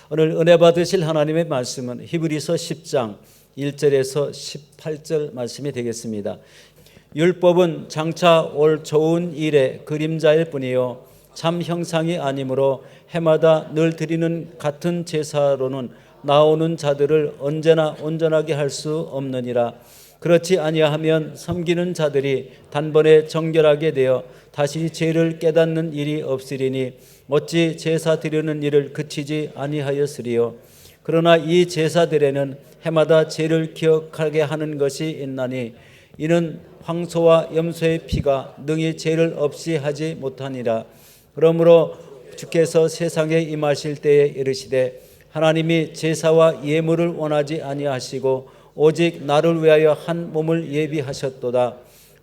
오늘 은혜 받으실 하나님의 말씀은 히브리서 10장 1절에서 18절 말씀이 되겠습니다. 율법은 장차 올 좋은 일의 그림자일 뿐이요 참 형상이 아니므로 해마다 늘 드리는 같은 제사로는 나오는 자들을 언제나 온전하게 할 수 없느니라. 그렇지 아니하면 섬기는 자들이 단번에 정결하게 되어 다시 죄를 깨닫는 일이 없으리니 어찌 제사 드리는 일을 그치지 아니하였으리요. 그러나 이 제사들에는 해마다 죄를 기억하게 하는 것이 있나니 이는 황소와 염소의 피가 능히 죄를 없이 하지 못하니라. 그러므로 주께서 세상에 임하실 때에 이르시되 하나님이 제사와 예물을 원하지 아니하시고 오직 나를 위하여 한 몸을 예비하셨도다.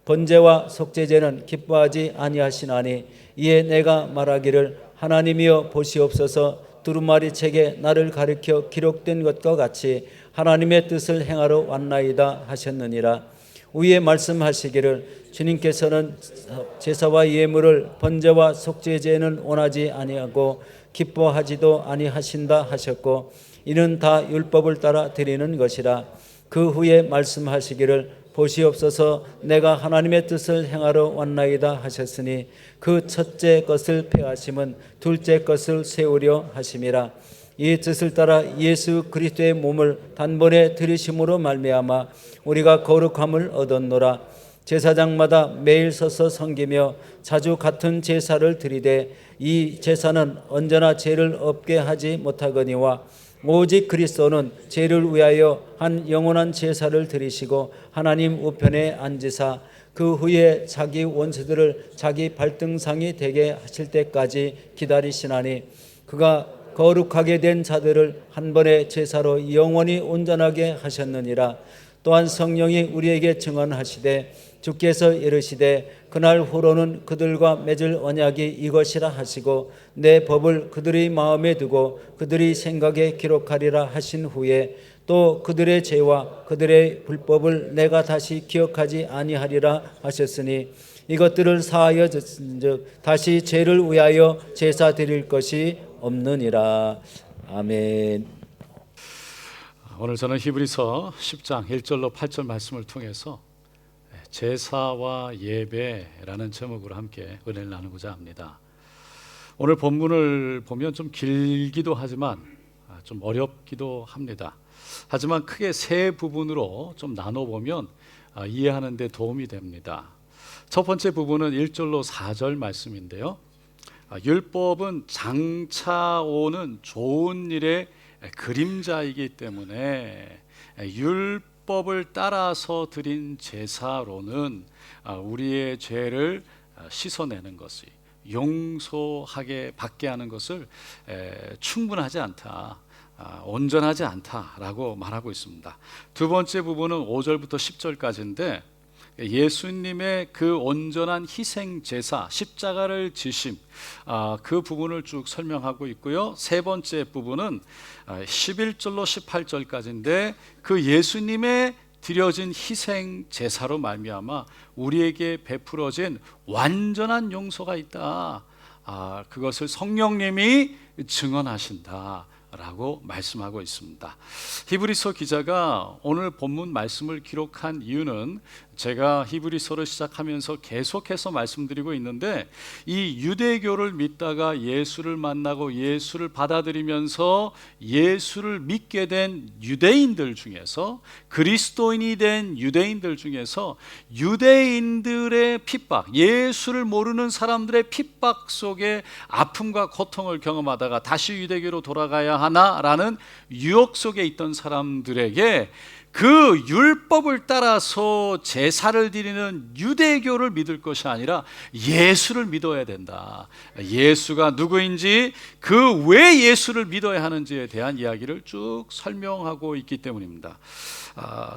번제와 속죄제는 기뻐하지 아니하시나니 이에 내가 말하기를 하나님이여 보시옵소서 두루마리 책에 나를 가리켜 기록된 것과 같이 하나님의 뜻을 행하러 왔나이다 하셨느니라. 위에 말씀하시기를 주님께서는 제사와 예물을 번제와 속죄제는 원하지 아니하고 기뻐하지도 아니하신다 하셨고 이는 다 율법을 따라 드리는 것이라. 그 후에 말씀하시기를 보시옵소서 내가 하나님의 뜻을 행하러 왔나이다 하셨으니 그 첫째 것을 폐하심은 둘째 것을 세우려 하심이라. 이 뜻을 따라 예수 그리스도의 몸을 단번에 들이심으로 말미암아 우리가 거룩함을 얻었노라. 제사장마다 매일 서서 섬기며 자주 같은 제사를 드리되 이 제사는 언제나 죄를 없게 하지 못하거니와 오직 그리스도는 죄를 위하여 한 영원한 제사를 드리시고 하나님 우편에 앉으사 그 후에 자기 원수들을 자기 발등상이 되게 하실 때까지 기다리시나니 그가 거룩하게 된 자들을 한 번의 제사로 영원히 온전하게 하셨느니라. 또한 성령이 우리에게 증언하시되 주께서 이르시되 그날 후로는 그들과 맺을 언약이 이것이라 하시고 내 법을 그들의 마음에 두고 그들의 생각에 기록하리라 하신 후에 또 그들의 죄와 그들의 불법을 내가 다시 기억하지 아니하리라 하셨으니 이것들을 사하여 즉 다시 죄를 위하여 제사 드릴 것이 없느니라. 아멘. 오늘 저는 히브리서 10장 1절로 8절 말씀을 통해서 제사와 예배라는 제목으로 함께 은혜를 나누고자 합니다. 오늘 본문을 보면 좀 길기도 하지만 좀 어렵기도 합니다. 하지만 크게 세 부분으로 좀 나눠보면 이해하는 데 도움이 됩니다. 첫 번째 부분은 1절로 4절 말씀인데요. 율법은 장차 오는 좋은 일의 그림자이기 때문에 율법을 따라서 드린 제사로는 우리의 죄를 씻어내는 것이 용서하게 받게 하는 것을 충분하지 않다, 온전하지 않다라고 말하고 있습니다. 두 번째 부분은 5절부터 10절까지인데 예수님의 그 온전한 희생 제사 십자가를 지심 그 부분을 쭉 설명하고 있고요. 세 번째 부분은 11절로 18절까지인데 그 예수님의 드려진 희생 제사로 말미암아 우리에게 베풀어진 완전한 용서가 있다. 그것을 성령님이 증언하신다 라고 말씀하고 있습니다. 히브리서 기자가 오늘 본문 말씀을 기록한 이유는 제가 히브리서를 시작하면서 계속해서 말씀드리고 있는데 이 유대교를 믿다가 예수를 만나고 예수를 받아들이면서 예수를 믿게 된 유대인들 중에서 그리스도인이 된 유대인들 중에서 유대인들의 핍박, 예수를 모르는 사람들의 핍박 속에 아픔과 고통을 경험하다가 다시 유대교로 돌아가야 하나라는 유혹 속에 있던 사람들에게 그 율법을 따라서 제사를 드리는 유대교를 믿을 것이 아니라 예수를 믿어야 된다. 예수가 누구인지 그 왜 예수를 믿어야 하는지에 대한 이야기를 쭉 설명하고 있기 때문입니다.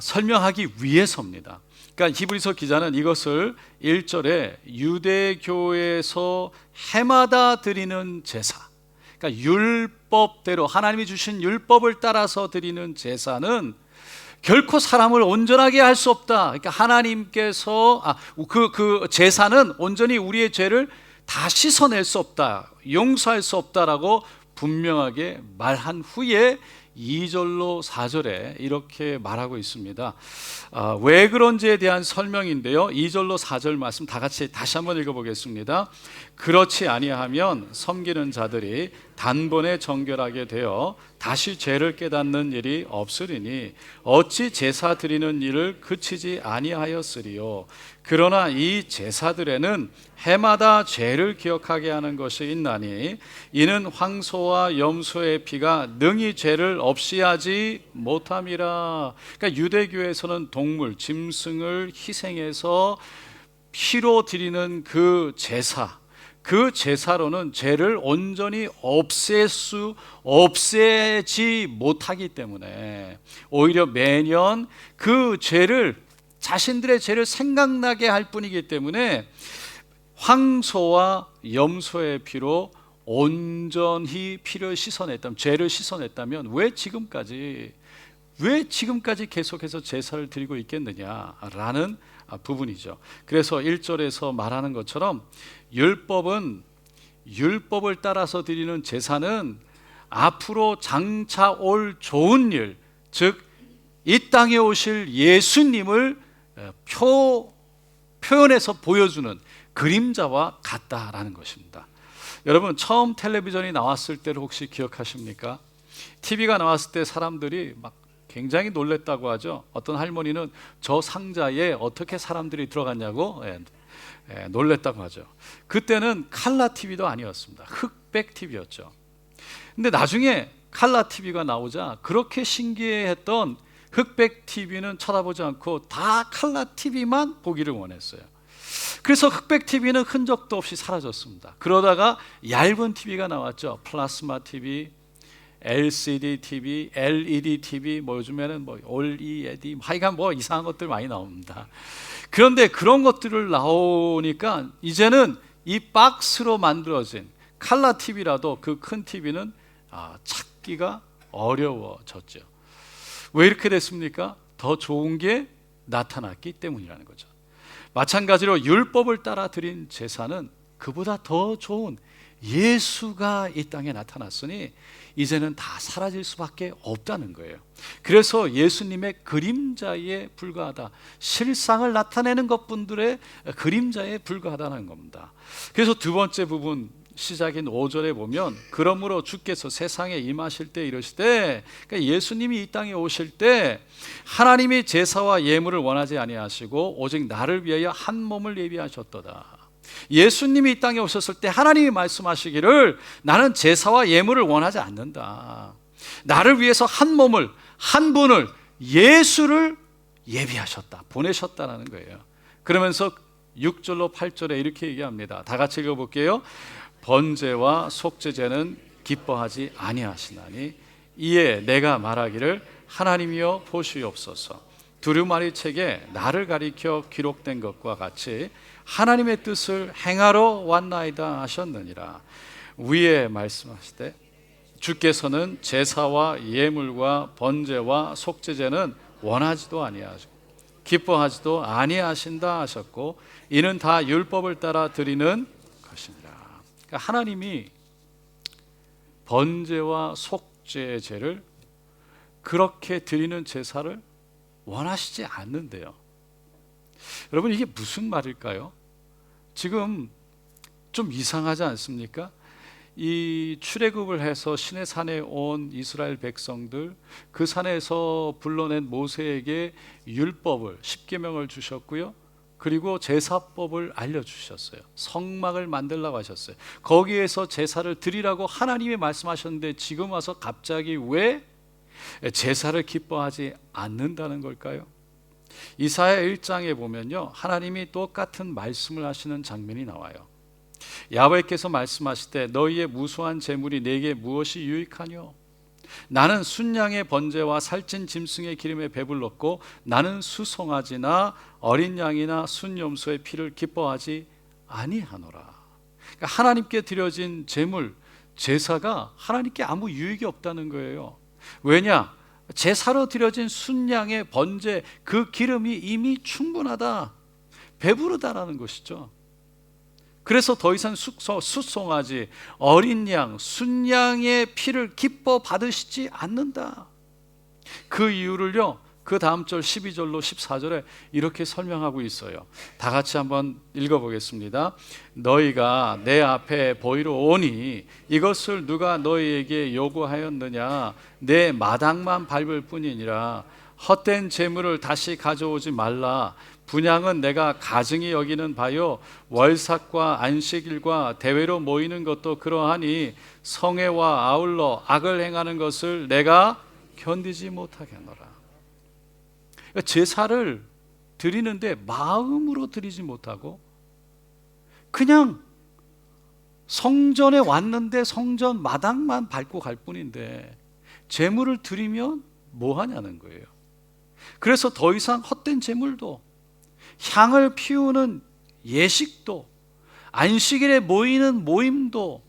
설명하기 위해서입니다. 그러니까 히브리서 기자는 이것을 1절에 유대교에서 해마다 드리는 제사, 그러니까 율법대로 하나님이 주신 율법을 따라서 드리는 제사는 결코 사람을 온전하게 할 수 없다. 그러니까 하나님께서 그 제사는 온전히 우리의 죄를 다 씻어낼 수 없다, 용서할 수 없다라고 분명하게 말한 후에 2절로 4절에 이렇게 말하고 있습니다. 왜 그런지에 대한 설명인데요. 2절로 4절 말씀 다 같이 다시 한번 읽어보겠습니다. 그렇지 아니하면 섬기는 자들이 단번에 정결하게 되어 다시 죄를 깨닫는 일이 없으리니 어찌 제사 드리는 일을 그치지 아니하였으리요. 그러나 이 제사들에는 해마다 죄를 기억하게 하는 것이 있나니 이는 황소와 염소의 피가 능히 죄를 없이 하지 못함이라. 그러니까 유대교에서는 동물, 짐승을 희생해서 피로 드리는 그 제사로는 죄를 온전히 없애지 못하기 때문에 오히려 매년 그 자신들의 죄를 생각나게 할 뿐이기 때문에 황소와 염소의 피로 온전히 피를 씻어냈다면, 죄를 씻어냈다면 왜 지금까지 계속해서 제사를 드리고 있겠느냐라는 부분이죠. 그래서 1절에서 말하는 것처럼 율법을 따라서 드리는 제사는 앞으로 장차 올 좋은 일, 즉 이 땅에 오실 예수님을 표현해서 보여주는 그림자와 같다라는 것입니다. 여러분, 처음 텔레비전이 나왔을 때를 혹시 기억하십니까? TV가 나왔을 때 사람들이 막 굉장히 놀랬다고 하죠. 어떤 할머니는 저 상자에 어떻게 사람들이 들어갔냐고 놀랬다고 하죠. 그때는 칼라 TV도 아니었습니다. 흑백 TV였죠. 근데 나중에 칼라 TV가 나오자 그렇게 신기해했던 흑백 TV는 쳐다보지 않고 다 칼라 TV만 보기를 원했어요. 그래서 흑백 TV는 흔적도 없이 사라졌습니다. 그러다가 얇은 TV가 나왔죠. 플라스마 TV, LCD TV, LED TV, 요즘에는 OLED, 하여간 이상한 것들 많이 나옵니다. 그런데 그런 것들을 나오니까 이제는 이 박스로 만들어진 칼라 TV라도 그 큰 TV는 찾기가 어려워졌죠. 왜 이렇게 됐습니까? 더 좋은 게 나타났기 때문이라는 거죠. 마찬가지로 율법을 따라 드린 제사는 그보다 더 좋은 예수가 이 땅에 나타났으니 이제는 다 사라질 수밖에 없다는 거예요. 그래서 예수님의 그림자에 불과하다, 실상을 나타내는 것분들의 그림자에 불과하다는 겁니다. 그래서 두 번째 부분 시작인 5절에 보면 그러므로 주께서 세상에 임하실 때 이러시되, 그러니까 예수님이 이 땅에 오실 때 하나님이 제사와 예물을 원하지 아니하시고 오직 나를 위하여 한 몸을 예비하셨도다. 예수님이 이 땅에 오셨을 때 하나님이 말씀하시기를 나는 제사와 예물을 원하지 않는다. 나를 위해서 한 몸을, 한 분을, 예수를 예비하셨다, 보내셨다는 거예요. 그러면서 6절로 8절에 이렇게 얘기합니다. 다 같이 읽어볼게요. 번제와 속죄제는 기뻐하지 아니하시나니 이에 내가 말하기를 하나님이여 보시옵소서. 두루마리 책에 나를 가리켜 기록된 것과 같이 하나님의 뜻을 행하러 왔나이다 하셨느니라. 위에 말씀하시되 주께서는 제사와 예물과 번제와 속죄제는 원하지도 아니하시고 기뻐하지도 아니하신다 하셨고 이는 다 율법을 따라 드리는 것이니라. 그러니까 하나님이 번제와 속죄제를 그렇게 드리는 제사를 원하시지 않는데요. 여러분, 이게 무슨 말일까요? 지금 좀 이상하지 않습니까? 이 출애굽을 해서 시내 산에 온 이스라엘 백성들, 그 산에서 불러낸 모세에게 율법을, 십계명을 주셨고요. 그리고 제사법을 알려주셨어요. 성막을 만들라고 하셨어요. 거기에서 제사를 드리라고 하나님이 말씀하셨는데 지금 와서 갑자기 왜 제사를 기뻐하지 않는다는 걸까요? 이사야 1장에 보면요, 하나님이 똑같은 말씀을 하시는 장면이 나와요. 야훼께서 말씀하실 너희의 무수한 재물이 내게 무엇이 유익하뇨? 나는 순양의 번제와 살찐 짐승의 기름에 배불렀고 나는 수송아지나 어린 양이나 순염소의 피를 기뻐하지 아니하노라. 그러니까 하나님께 드려진 재물, 제사가 하나님께 아무 유익이 없다는 거예요. 왜냐? 제사로 드려진 순양의 번제, 그 기름이 이미 충분하다, 배부르다라는 것이죠. 그래서 더 이상 숫송아지, 어린 양, 순양의 피를 기뻐 받으시지 않는다. 그 이유를요, 그 다음 절 12절로 14절에 이렇게 설명하고 있어요. 다 같이 한번 읽어보겠습니다. 너희가 내 앞에 보이러 오니 이것을 누가 너희에게 요구하였느냐? 내 마당만 밟을 뿐이니라. 헛된 재물을 다시 가져오지 말라. 분향은 내가 가증히 여기는 바요, 월삭과 안식일과 대회로 모이는 것도 그러하니 성회와 아울러 악을 행하는 것을 내가 견디지 못하게 하노라. 그러니까 제사를 드리는데 마음으로 드리지 못하고 그냥 성전에 왔는데 성전 마당만 밟고 갈 뿐인데 제물을 드리면 뭐 하냐는 거예요. 그래서 더 이상 헛된 제물도, 향을 피우는 예식도, 안식일에 모이는 모임도,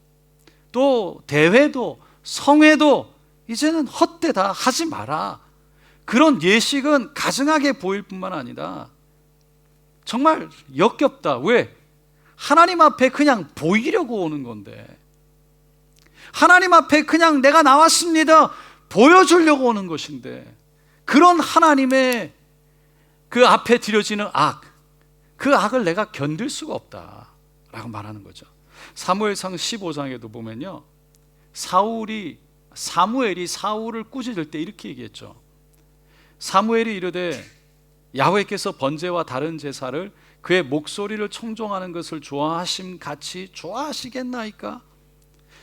또 대회도, 성회도 이제는 헛되다, 하지 마라. 그런 예식은 가증하게 보일 뿐만 아니라 정말 역겹다. 왜? 하나님 앞에 그냥 보이려고 오는 건데, 하나님 앞에 그냥 내가 나왔습니다 보여주려고 오는 것인데, 그런 하나님의 그 앞에 드려지는 악, 그 악을 내가 견딜 수가 없다라고 말하는 거죠. 사무엘상 15장에도 보면요, 사무엘이 사울을 꾸짖을 때 이렇게 얘기했죠. 사무엘이 이르되 야훼께서 번제와 다른 제사를 그의 목소리를 청종하는 것을 좋아하심 같이 좋아하시겠나이까?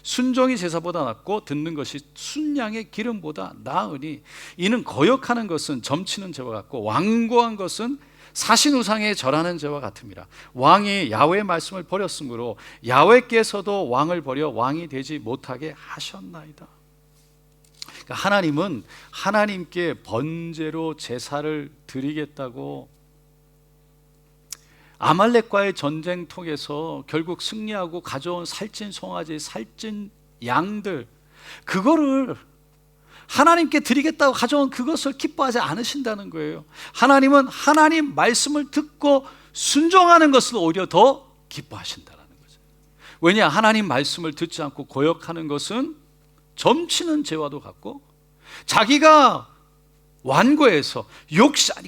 순종이 제사보다 낫고 듣는 것이 순양의 기름보다 나으니 이는 거역하는 것은 점치는 죄와 같고 완고한 것은 사신 우상에 절하는 죄와 같음이라. 왕이 야훼의 말씀을 버렸으므로 야훼께서도 왕을 버려 왕이 되지 못하게 하셨나이다. 그러니까 하나님은 하나님께 번제로 제사를 드리겠다고 아말렉과의 전쟁통에서 결국 승리하고 가져온 살찐 송아지, 살찐 양들, 그거를 하나님께 드리겠다고 가져온 그것을 기뻐하지 않으신다는 거예요. 하나님은 하나님 말씀을 듣고 순종하는 것을 오히려 더 기뻐하신다는 거죠. 왜냐? 하나님 말씀을 듣지 않고 거역하는 것은 점치는 죄와도 같고, 자기가 완고해서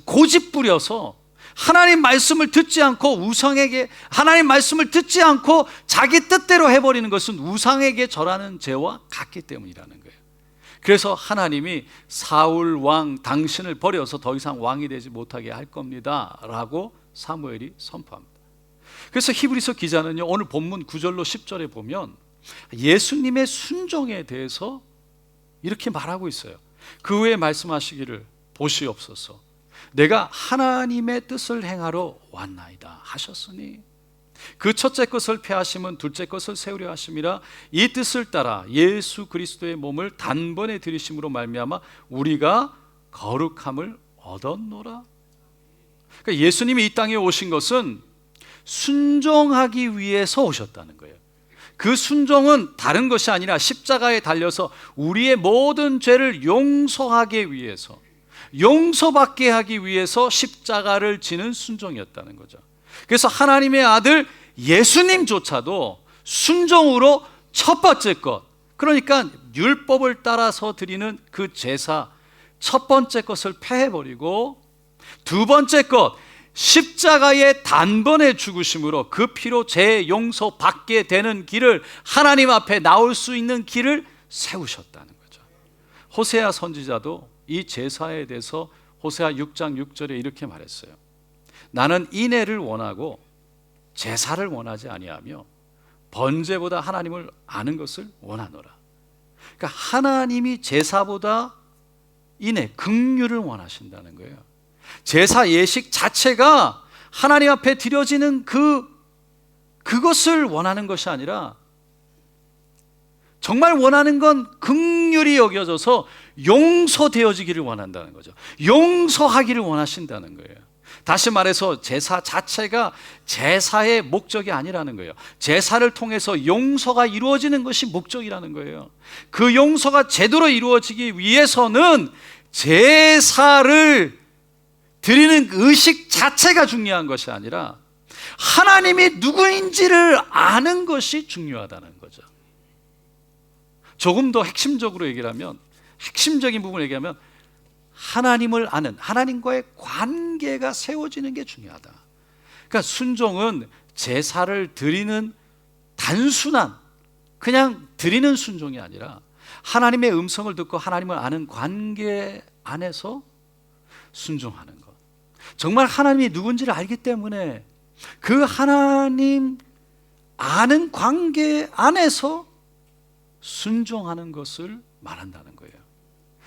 고집 부려서 하나님 말씀을 듣지 않고 우상에게, 하나님 말씀을 듣지 않고 자기 뜻대로 해버리는 것은 우상에게 절하는 죄와 같기 때문이라는 거예요. 그래서 하나님이 사울 왕 당신을 버려서 더 이상 왕이 되지 못하게 할 겁니다 라고 사무엘이 선포합니다. 그래서 히브리서 기자는요, 오늘 본문 9절로 10절에 보면 예수님의 순종에 대해서 이렇게 말하고 있어요. 그 후에 말씀하시기를 보시옵소서, 내가 하나님의 뜻을 행하러 왔나이다 하셨으니 그 첫째 것을 폐하심은 둘째 것을 세우려 하심이라. 이 뜻을 따라 예수 그리스도의 몸을 단번에 들이심으로 말미암아 우리가 거룩함을 얻었노라. 그러니까 예수님이 이 땅에 오신 것은 순종하기 위해서 오셨다는 거예요. 그 순종은 다른 것이 아니라 십자가에 달려서 우리의 모든 죄를 용서하기 위해서, 용서받게 하기 위해서 십자가를 지는 순종이었다는 거죠. 그래서 하나님의 아들 예수님조차도 순종으로 첫 번째 것, 그러니까 율법을 따라서 드리는 그 제사 첫 번째 것을 폐해버리고, 두 번째 것 십자가의 단번에 죽으심으로 그 피로 죄 용서받게 되는 길을, 하나님 앞에 나올 수 있는 길을 세우셨다는 거죠. 호세아 선지자도 이 제사에 대해서 호세아 6장 6절에 이렇게 말했어요. 나는 인애를 원하고 제사를 원하지 아니하며 번제보다 하나님을 아는 것을 원하노라. 그러니까 하나님이 제사보다 인애, 긍휼을 원하신다는 거예요. 제사 예식 자체가 하나님 앞에 드려지는 그것을 원하는 것이 아니라, 정말 원하는 건 긍휼이 여겨져서 용서되어지기를 원한다는 거죠. 용서하기를 원하신다는 거예요. 다시 말해서 제사 자체가 제사의 목적이 아니라는 거예요. 제사를 통해서 용서가 이루어지는 것이 목적이라는 거예요. 그 용서가 제대로 이루어지기 위해서는 제사를 드리는 의식 자체가 중요한 것이 아니라, 하나님이 누구인지를 아는 것이 중요하다는 거죠. 조금 더 핵심적으로 얘기를 하면, 핵심적인 부분을 얘기하면 하나님을 아는, 하나님과의 관계가 세워지는 게 중요하다. 그러니까 순종은 제사를 드리는 단순한 그냥 드리는 순종이 아니라 하나님의 음성을 듣고 하나님을 아는 관계 안에서 순종하는 것. 정말 하나님이 누군지를 알기 때문에 그 하나님 아는 관계 안에서 순종하는 것을 말한다는 거예요.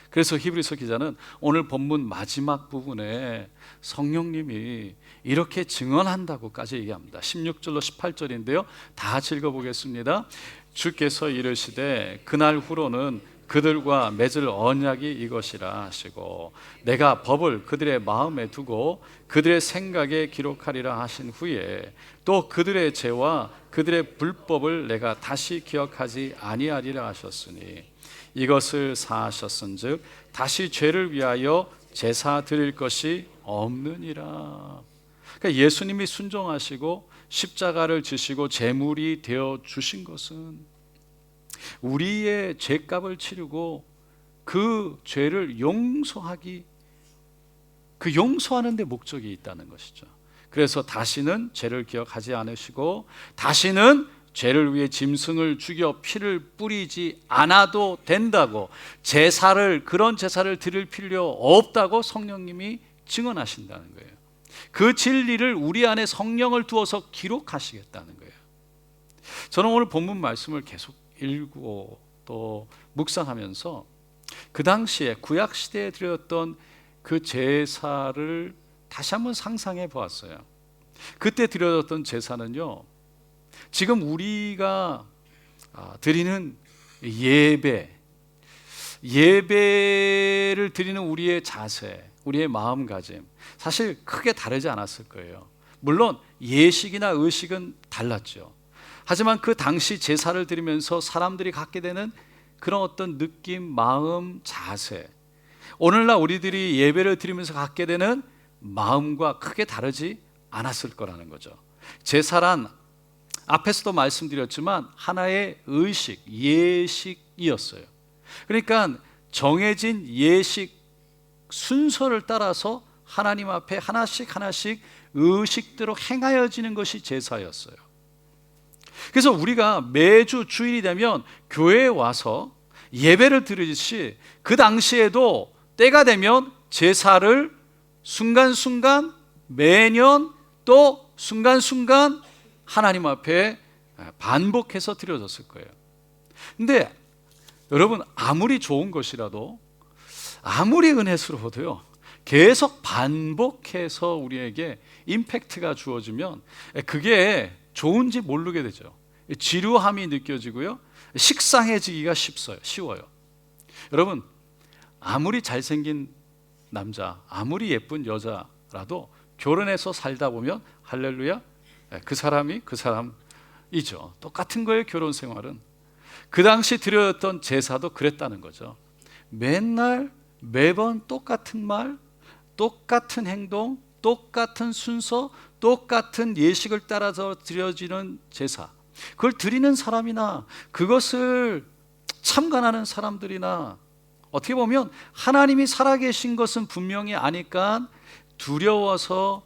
그래서 히브리서 기자는 오늘 본문 마지막 부분에 성령님이 이렇게 증언한다고까지 얘기합니다. 16절로 18절인데요. 다 같이 읽어보겠습니다. 주께서 이르시되 그날 후로는 그들과 맺을 언약이 이것이라 하시고 내가 법을 그들의 마음에 두고 그들의 생각에 기록하리라 하신 후에 또 그들의 죄와 그들의 불법을 내가 다시 기억하지 아니하리라 하셨으니 이것을 사하셨은즉 다시 죄를 위하여 제사 드릴 것이 없느니라. 그러니까 예수님이 순종하시고 십자가를 지시고 제물이 되어 주신 것은 우리의 죄값을 치르고 그 죄를 용서하기, 그 용서하는 데 목적이 있다는 것이죠. 그래서 다시는 죄를 기억하지 않으시고 다시는 죄를 위해 짐승을 죽여 피를 뿌리지 않아도 된다고, 그런 제사를 드릴 필요 없다고 성령님이 증언하신다는 거예요. 그 진리를 우리 안에 성령을 두어서 기록하시겠다는 거예요. 저는 오늘 본문 말씀을 계속 읽고 또 묵상하면서 그 당시에 구약 시대에 드렸던 그 제사를 다시 한번 상상해 보았어요. 그때 드려졌던 제사는요, 지금 우리가 드리는 예배를 드리는 우리의 자세, 우리의 마음가짐 사실 크게 다르지 않았을 거예요. 물론 예식이나 의식은 달랐죠. 하지만 그 당시 제사를 드리면서 사람들이 갖게 되는 그런 어떤 느낌, 마음, 자세, 오늘날 우리들이 예배를 드리면서 갖게 되는 마음과 크게 다르지 않았을 거라는 거죠. 제사란 앞에서도 말씀드렸지만 하나의 의식, 예식이었어요. 그러니까 정해진 예식 순서를 따라서 하나님 앞에 하나씩 하나씩 의식대로 행하여지는 것이 제사였어요. 그래서 우리가 매주 주일이 되면 교회에 와서 예배를 드리듯이 그 당시에도 때가 되면 제사를 순간순간 매년 또 순간순간 하나님 앞에 반복해서 드려졌을 거예요. 근데 여러분, 아무리 좋은 것이라도 아무리 은혜스러워도요, 계속 반복해서 우리에게 임팩트가 주어지면 그게 좋은지 모르게 되죠. 지루함이 느껴지고요, 식상해지기가 쉬워요. 여러분, 아무리 잘생긴 남자, 아무리 예쁜 여자라도 결혼해서 살다 보면 할렐루야, 그 사람이 그 사람이죠. 똑같은 거예요. 결혼 생활은. 그 당시 드렸던 제사도 그랬다는 거죠. 맨날 매번 똑같은 말, 똑같은 행동, 똑같은 순서, 똑같은 예식을 따라서 드려지는 제사, 그걸 드리는 사람이나 그것을 참관하는 사람들이나 어떻게 보면 하나님이 살아계신 것은 분명히 아니까 두려워서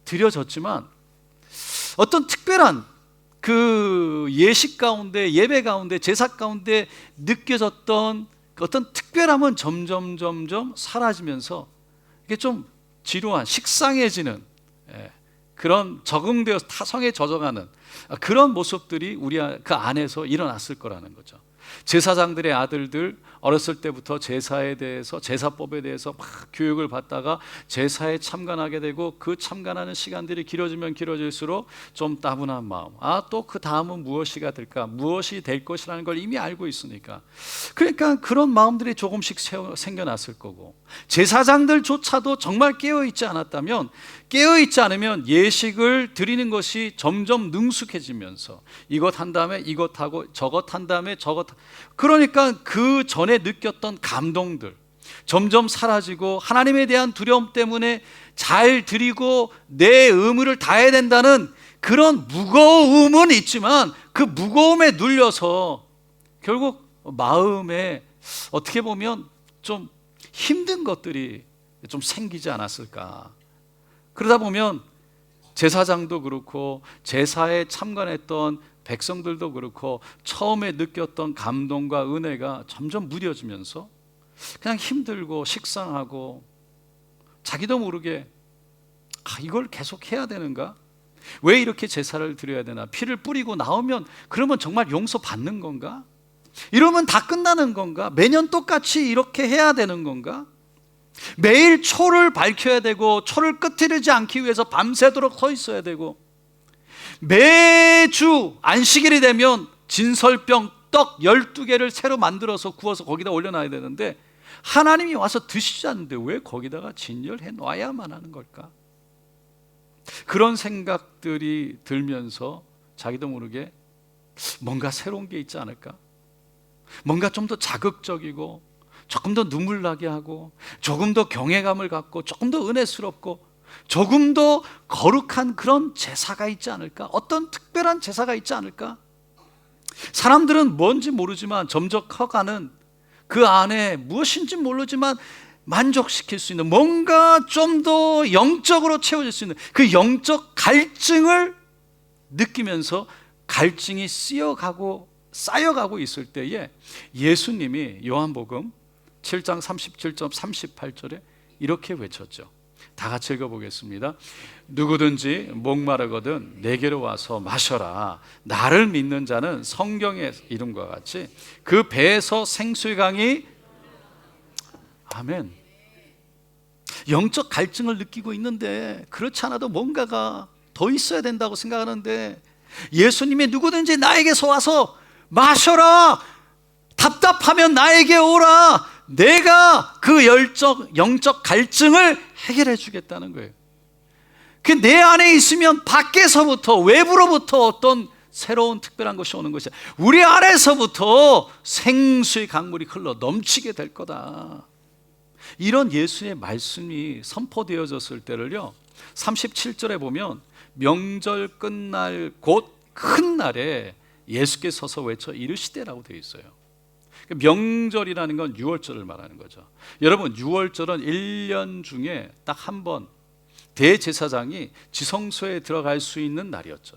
드려졌지만 어떤 특별한 그 예식 가운데, 예배 가운데, 제사 가운데 느껴졌던 어떤 특별함은 점점 사라지면서 이게 좀 지루한, 식상해지는 그런 적응되어서 타성에 젖어가는 그런 모습들이 우리 그 안에서 일어났을 거라는 거죠. 제사장들의 아들들 어렸을 때부터 제사에 대해서, 제사법에 대해서 막 교육을 받다가 제사에 참관하게 되고 그 참관하는 시간들이 길어지면 길어질수록 좀 따분한 마음, 또 그 다음은 무엇이가 될까, 무엇이 될 것이라는 걸 이미 알고 있으니까, 그러니까 그런 마음들이 조금씩 생겨났을 거고, 제사장들조차도 정말 깨어있지 않으면 예식을 드리는 것이 점점 능숙해지면서 이것 한 다음에 이것 하고 저것 한 다음에 저것, 그러니까 그 전에 느꼈던 감동들, 점점 사라지고 하나님에 대한 두려움 때문에 잘 드리고 내 의무를 다해야 된다는 그런 무거움은 있지만 그 무거움에 눌려서 결국 마음에 어떻게 보면 좀 힘든 것들이 좀 생기지 않았을까. 그러다 보면 제사장도 그렇고 제사에 참관했던 백성들도 그렇고 처음에 느꼈던 감동과 은혜가 점점 무뎌지면서 그냥 힘들고 식상하고 자기도 모르게 이걸 계속 해야 되는가? 왜 이렇게 제사를 드려야 되나? 피를 뿌리고 나오면 그러면 정말 용서받는 건가? 이러면 다 끝나는 건가? 매년 똑같이 이렇게 해야 되는 건가? 매일 초를 밝혀야 되고 초를 끄트리지 않기 위해서 밤새도록 서 있어야 되고 매주 안식일이 되면 진설병 떡 12개를 새로 만들어서 구워서 거기다 올려놔야 되는데 하나님이 와서 드시지 않는데 왜 거기다가 진열해 놔야만 하는 걸까? 그런 생각들이 들면서 자기도 모르게 뭔가 새로운 게 있지 않을까? 뭔가 좀 더 자극적이고 조금 더 눈물 나게 하고 조금 더 경외감을 갖고 조금 더 은혜스럽고 조금 더 거룩한 그런 제사가 있지 않을까? 어떤 특별한 제사가 있지 않을까? 사람들은 뭔지 모르지만 점점 커가는 그 안에 무엇인지 모르지만 만족시킬 수 있는 뭔가 좀 더 영적으로 채워질 수 있는 그 영적 갈증을 느끼면서 갈증이 쌓여가고 있을 때에 예수님이 요한복음 7장 37절 38절에 이렇게 외쳤죠. 다 같이 읽어보겠습니다. 누구든지 목마르거든 내게로 와서 마셔라. 나를 믿는 자는 성경의 이름과 같이 그 배에서 생수의 강이 아멘. 영적 갈증을 느끼고 있는데 그렇지 않아도 뭔가가 더 있어야 된다고 생각하는데 예수님이 누구든지 나에게서 와서 마셔라. 답답하면 나에게 오라. 내가 그 영적 갈증을 해결해 주겠다는 거예요. 그 내 안에 있으면 밖에서부터 외부로부터 어떤 새로운 특별한 것이 오는 것이야. 우리 안에서부터 생수의 강물이 흘러 넘치게 될 거다. 이런 예수의 말씀이 선포되어졌을 때를요 37절에 보면 명절 끝날 곧 큰 날에 예수께서 서서 외쳐 이르시되라고 되어 있어요. 명절이라는 건 유월절을 말하는 거죠. 여러분 유월절은 1년 중에 딱 한 번 대제사장이 지성소에 들어갈 수 있는 날이었죠.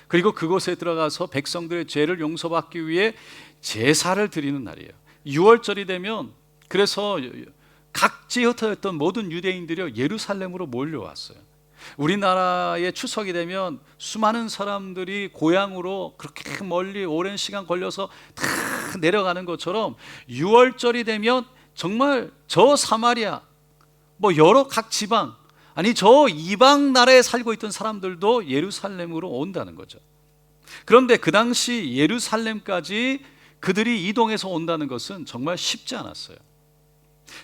그리고 그곳에 들어가서 백성들의 죄를 용서받기 위해 제사를 드리는 날이에요. 유월절이 되면 그래서 각지에 흩어졌던 모든 유대인들이 예루살렘으로 몰려왔어요. 우리나라의 추석이 되면 수많은 사람들이 고향으로 그렇게 멀리 오랜 시간 걸려서 다 내려가는 것처럼 유월절이 되면 정말 저 사마리아 뭐 여러 각 지방 아니 저 이방 나라에 살고 있던 사람들도 예루살렘으로 온다는 거죠. 그런데 그 당시 예루살렘까지 그들이 이동해서 온다는 것은 정말 쉽지 않았어요.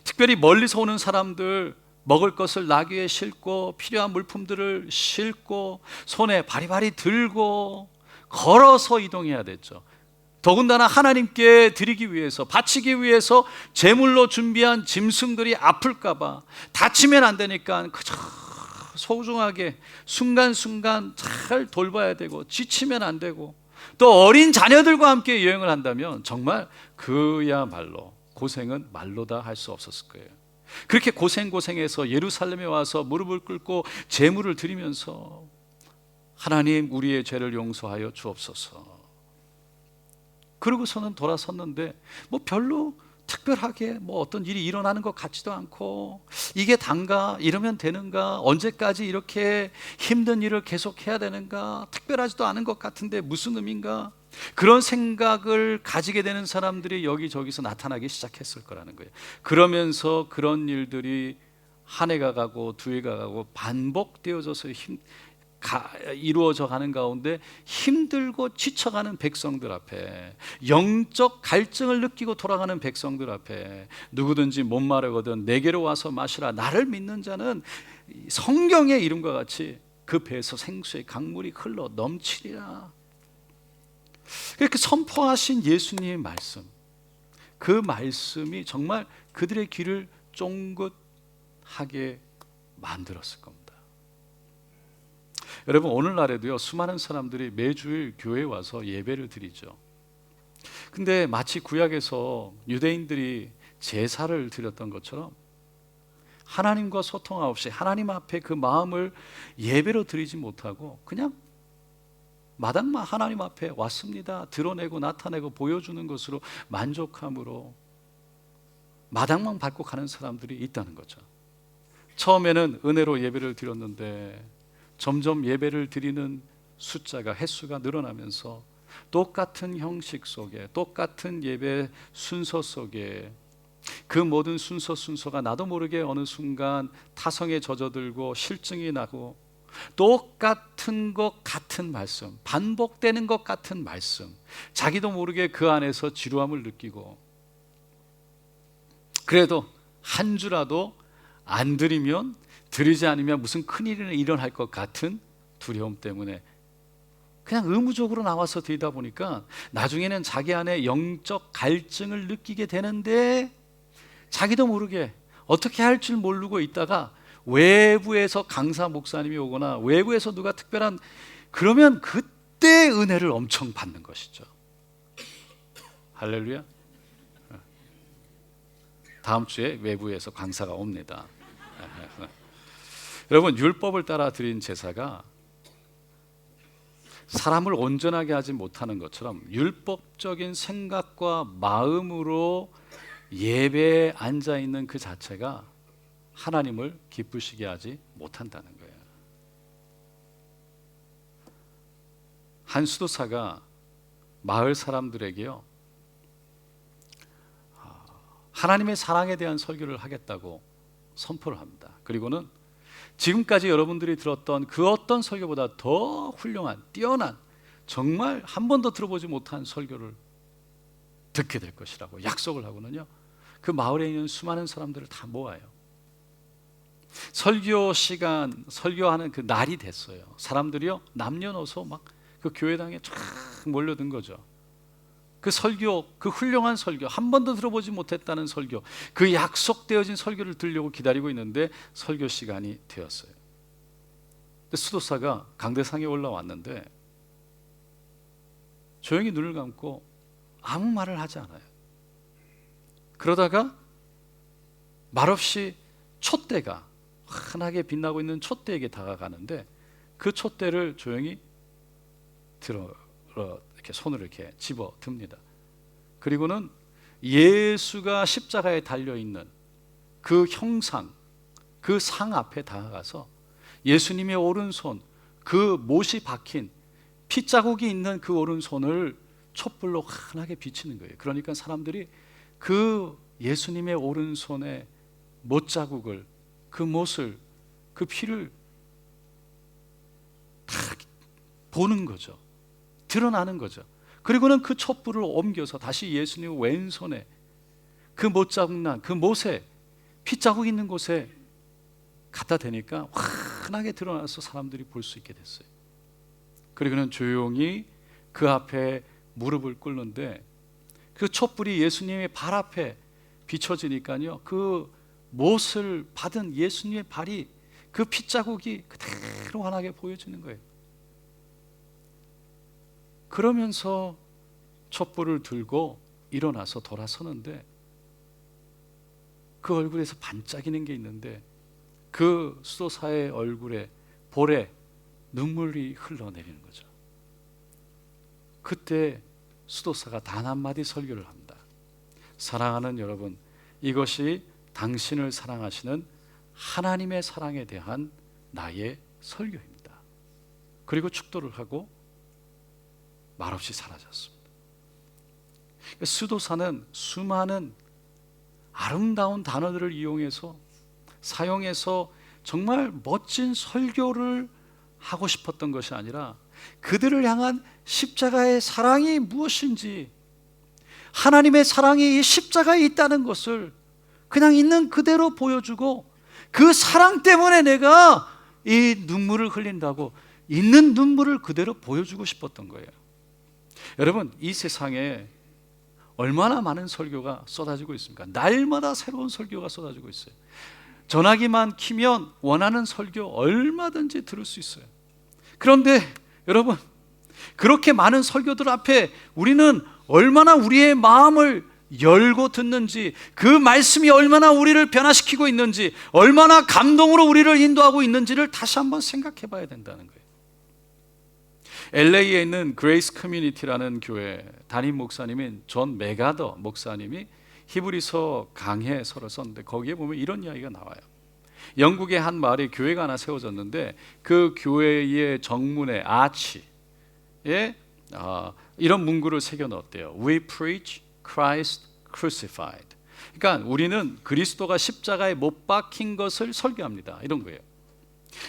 특별히 멀리서 오는 사람들 먹을 것을 나귀에 싣고 필요한 물품들을 싣고 손에 바리바리 들고 걸어서 이동해야 됐죠. 더군다나 하나님께 드리기 위해서 바치기 위해서 제물로 준비한 짐승들이 아플까 봐 다치면 안 되니까 그저 소중하게 순간순간 잘 돌봐야 되고 지치면 안 되고 또 어린 자녀들과 함께 여행을 한다면 정말 그야말로 고생은 말로 다 할 수 없었을 거예요. 그렇게 고생해서 예루살렘에 와서 무릎을 꿇고 제물을 드리면서 하나님 우리의 죄를 용서하여 주옵소서. 그러고서는 돌아섰는데 뭐 별로 특별하게 뭐 어떤 일이 일어나는 것 같지도 않고 이게 단가 이러면 되는가 언제까지 이렇게 힘든 일을 계속 해야 되는가 특별하지도 않은 것 같은데 무슨 의미인가 그런 생각을 가지게 되는 사람들이 여기저기서 나타나기 시작했을 거라는 거예요. 그러면서 그런 일들이 한 해가 가고 두 해가 가고 반복되어져서 이루어져 가는 가운데 힘들고 지쳐가는 백성들 앞에 영적 갈증을 느끼고 돌아가는 백성들 앞에 누구든지 목마르거든 내게로 와서 마시라. 나를 믿는 자는 성경의 이름과 같이 그 배에서 생수의 강물이 흘러 넘치리라. 그렇게 선포하신 예수님의 말씀 그 말씀이 정말 그들의 귀를 쫑긋하게 만들었을 겁니다. 여러분, 오늘날에도요, 수많은 사람들이 매주일 교회에 와서 예배를 드리죠. 근데 마치 구약에서 유대인들이 제사를 드렸던 것처럼 하나님과 소통 없이 하나님 앞에 그 마음을 예배로 드리지 못하고 그냥 마땅만 하나님 앞에 왔습니다, 드러내고 나타내고 보여주는 것으로 만족함으로 마당만 밟고 가는 사람들이 있다는 거죠. 처음에는 은혜로 예배를 드렸는데 점점 예배를 드리는 숫자가, 횟수가 늘어나면서 똑같은 형식 속에, 똑같은 예배 순서 속에 그 모든 순서가 나도 모르게 어느 순간 타성에 젖어들고 실증이 나고, 똑같은 것 같은 말씀, 반복되는 것 같은 말씀, 자기도 모르게 그 안에서 지루함을 느끼고, 그래도 한 주라도 안 드리면, 드리지 않으면 무슨 큰일이 일어날 것 같은 두려움 때문에 그냥 의무적으로 나와서 드리다 보니까 나중에는 자기 안에 영적 갈증을 느끼게 되는데, 자기도 모르게 어떻게 할 줄 모르고 있다가 외부에서 강사 목사님이 오거나 외부에서 누가 특별한, 그러면 그때 은혜를 엄청 받는 것이죠. 할렐루야. 다음 주에 외부에서 강사가 옵니다. 여러분, 율법을 따라 드린 제사가 사람을 온전하게 하지 못하는 것처럼 율법적인 생각과 마음으로 예배에 앉아 있는 그 자체가 하나님을 기쁘시게 하지 못한다는 거예요. 한 수도사가 마을 사람들에게요, 하나님의 사랑에 대한 설교를 하겠다고 선포를 합니다. 그리고는 지금까지 여러분들이 들었던 그 어떤 설교보다 더 훌륭한, 뛰어난, 정말 한 번도 들어보지 못한 설교를 듣게 될 것이라고 약속을 하고는요, 그 마을에 있는 수많은 사람들을 다 모아요. 설교 시간, 설교하는 그 날이 됐어요. 사람들이요, 남녀노소 막 그 교회당에 쫙 몰려든 거죠. 그 설교, 그 훌륭한 설교, 한 번도 들어보지 못했다는 설교, 그 약속되어진 설교를 들으려고 기다리고 있는데 설교 시간이 되었어요. 근데 수도사가 강대상에 올라왔는데 조용히 눈을 감고 아무 말을 하지 않아요. 그러다가 말없이 촛대가, 환하게 빛나고 있는 촛대에게 다가가는데 그 촛대를 조용히 이렇게 손으로 이렇게 집어 듭니다. 그리고는 예수가 십자가에 달려있는 그 형상, 그 상 앞에 다가가서 예수님의 오른손, 그 못이 박힌 핏자국이 있는 그 오른손을 촛불로 환하게 비치는 거예요. 그러니까 사람들이 그 예수님의 오른손의 못자국을, 그 못을, 그 피를 다 보는 거죠. 드러나는 거죠. 그리고는 그 촛불을 옮겨서 다시 예수님 왼손에 그 못자국 난 그 못에 핏자국 있는 곳에 갖다 대니까 환하게 드러나서 사람들이 볼 수 있게 됐어요. 그리고는 조용히 그 앞에 무릎을 꿇는데 그 촛불이 예수님의 발 앞에 비춰지니까요, 그 못을 받은 예수님의 발이, 그 핏자국이 그대로 환하게 보여지는 거예요. 그러면서 촛불을 들고 일어나서 돌아서는데 그 얼굴에서 반짝이는 게 있는데 그 수도사의 얼굴에, 볼에 눈물이 흘러내리는 거죠. 그때 수도사가 단 한마디 설교를 합니다. 사랑하는 여러분, 이것이 당신을 사랑하시는 하나님의 사랑에 대한 나의 설교입니다. 그리고 축도를 하고 말없이 사라졌습니다. 수도사는 수많은 아름다운 단어들을 이용해서, 사용해서 정말 멋진 설교를 하고 싶었던 것이 아니라 그들을 향한 십자가의 사랑이 무엇인지, 하나님의 사랑이 이 십자가에 있다는 것을 그냥 있는 그대로 보여주고, 그 사랑 때문에 내가 이 눈물을 흘린다고 있는 눈물을 그대로 보여주고 싶었던 거예요. 여러분, 이 세상에 얼마나 많은 설교가 쏟아지고 있습니까? 날마다 새로운 설교가 쏟아지고 있어요. 전화기만 키면 원하는 설교 얼마든지 들을 수 있어요. 그런데 여러분, 그렇게 많은 설교들 앞에 우리는 얼마나 우리의 마음을 열고 듣는지, 그 말씀이 얼마나 우리를 변화시키고 있는지, 얼마나 감동으로 우리를 인도하고 있는지를 다시 한번 생각해 봐야 된다는 거예요. LA에 있는 그레이스 커뮤니티라는 교회 담임 목사님인 존 메가더 목사님이 히브리서 강해서를 썼는데 거기에 보면 이런 이야기가 나와요. 영국의 한 마을에 교회가 하나 세워졌는데 그 교회의 정문에 아치에 이런 문구를 새겨 넣었대요. We preach Christ crucified. 그러니까 우리는 그리스도가 십자가에 못 박힌 것을 설교합니다. 이런 거예요.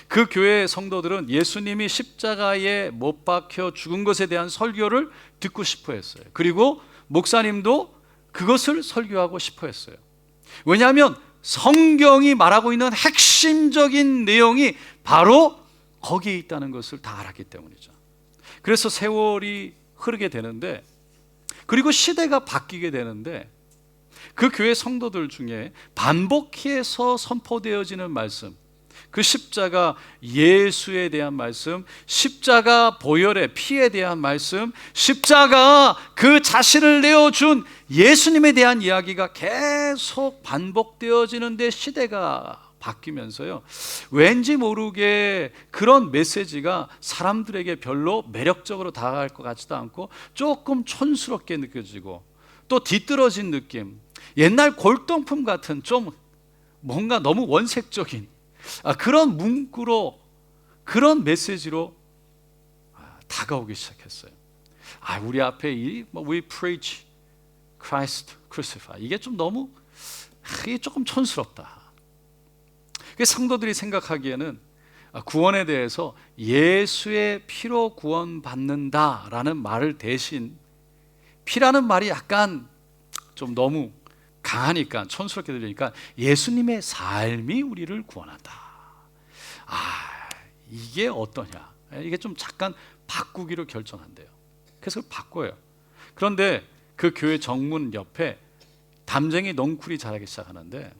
그 교회의 성도들은 예수님이 십자가에 못 박혀 죽은 것에 대한 설교를 듣고 싶어 했어요. 그리고 목사님도 그것을 설교하고 싶어 했어요. 왜냐하면 성경이 말하고 있는 핵심적인 내용이 바로 거기에 있다는 것을 다 알았기 때문이죠. 그래서 세월이 흐르게 되는데, 그리고 시대가 바뀌게 되는데, 그 교회 성도들 중에 반복해서 선포되어지는 말씀, 그 십자가 예수에 대한 말씀, 십자가 보혈의 피에 대한 말씀, 십자가 그 자신을 내어준 예수님에 대한 이야기가 계속 반복되어지는데 시대가 바뀌면서요, 왠지 모르게 그런 메시지가 사람들에게 별로 매력적으로 다가갈 것 같지도 않고 조금 촌스럽게 느껴지고 또 뒤떨어진 느낌, 옛날 골동품 같은 좀 뭔가 너무 원색적인 그런 문구로, 그런 메시지로 다가오기 시작했어요. 우리 앞에 We preach Christ crucified, 이게 좀 너무 이게 조금 촌스럽다. 성도들이 생각하기에는 구원에 대해서 예수의 피로 구원받는다라는 말을 대신, 피라는 말이 약간 좀 너무 강하니까, 촌스럽게 들리니까 예수님의 삶이 우리를 구원한다. 이게 어떠냐? 이게 좀 잠깐 바꾸기로 결정한대요. 그래서 바꿔요. 그런데 그 교회 정문 옆에 담쟁이 넝쿨이 자라기 시작하는데,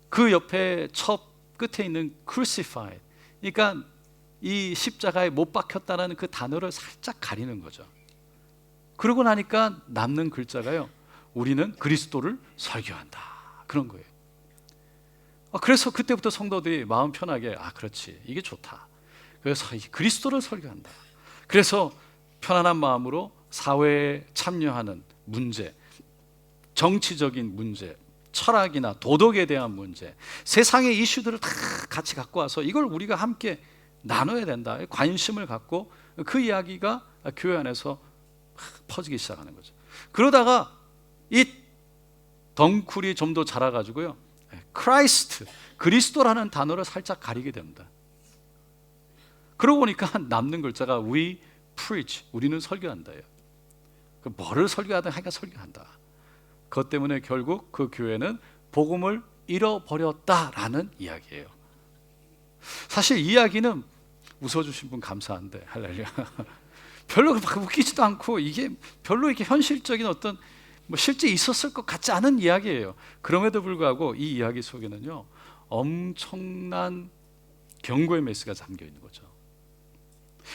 그 옆에 첫 끝에 있는 crucified, 그러니까 이 십자가에 못 박혔다는 그 단어를 살짝 가리는 거죠. 그러고 나니까 남는 글자가요, 우리는 그리스도를 설교한다, 그런 거예요. 그래서 그때부터 성도들이 마음 편하게 그렇지, 이게 좋다, 그래서 그리스도를 설교한다. 그래서 편안한 마음으로 사회에 참여하는 문제, 정치적인 문제, 철학이나 도덕에 대한 문제, 세상의 이슈들을 다 같이 갖고 와서 이걸 우리가 함께 나눠야 된다, 관심을 갖고 그 이야기가 교회 안에서 퍼지기 시작하는 거죠. 그러다가 이 덩쿨이 좀 더 자라가지고요, 크라이스트, 그리스도라는 단어를 살짝 가리게 됩니다. 그러고 보니까 남는 글자가 We preach, 우리는 설교한다예요. 뭐를 설교하든 하니까 설교한다. 그것 때문에 결국 그 교회는 복음을 잃어버렸다라는 이야기예요. 사실 이 이야기는 웃어주신 분 감사한데, 할렐루야. 별로 막 웃기지도 않고 이게 별로 이렇게 현실적인 어떤 실제 있었을 것 같지 않은 이야기예요. 그럼에도 불구하고 이 이야기 속에는요, 엄청난 경고의 메시지가 담겨 있는 거죠.